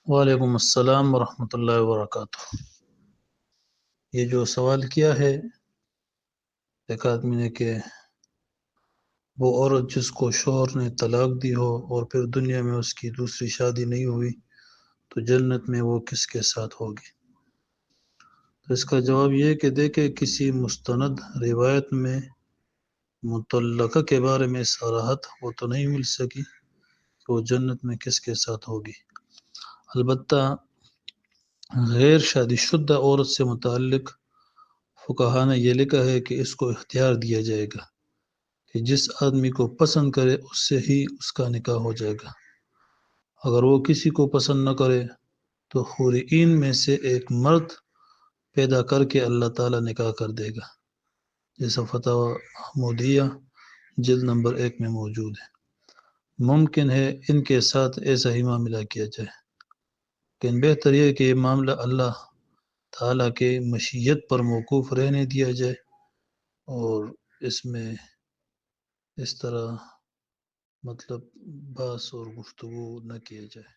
وعلیکم السلام ورحمۃ اللہ وبرکاتہ۔ یہ جو سوال کیا ہے ایک آدمی نے کہ وہ عورت جس کو شوہر نے طلاق دی ہو اور پھر دنیا میں اس کی دوسری شادی نہیں ہوئی تو جنت میں وہ کس کے ساتھ ہوگی؟ تو اس کا جواب یہ ہے کہ دیکھیں کسی مستند روایت میں مطلقہ کے بارے میں صراحت وہ تو نہیں مل سکی کہ وہ جنت میں کس کے ساتھ ہوگی۔ البتہ غیر شادی شدہ عورت سے متعلق فقہا نے یہ لکھا ہے کہ اس کو اختیار دیا جائے گا کہ جس آدمی کو پسند کرے اس سے ہی اس کا نکاح ہو جائے گا۔ اگر وہ کسی کو پسند نہ کرے تو حورین میں سے ایک مرد پیدا کر کے اللہ تعالیٰ نکاح کر دے گا، جیسا فتاوی احمدیہ جلد نمبر 1 میں موجود ہے۔ ممکن ہے ان کے ساتھ ایسا ہی معاملہ کیا جائے، لیکن بہتر یہ ہے کہ یہ معاملہ اللہ تعالیٰ کے مشیت پر موقوف رہنے دیا جائے اور اس میں اس طرح بحث اور گفتگو نہ کیا جائے۔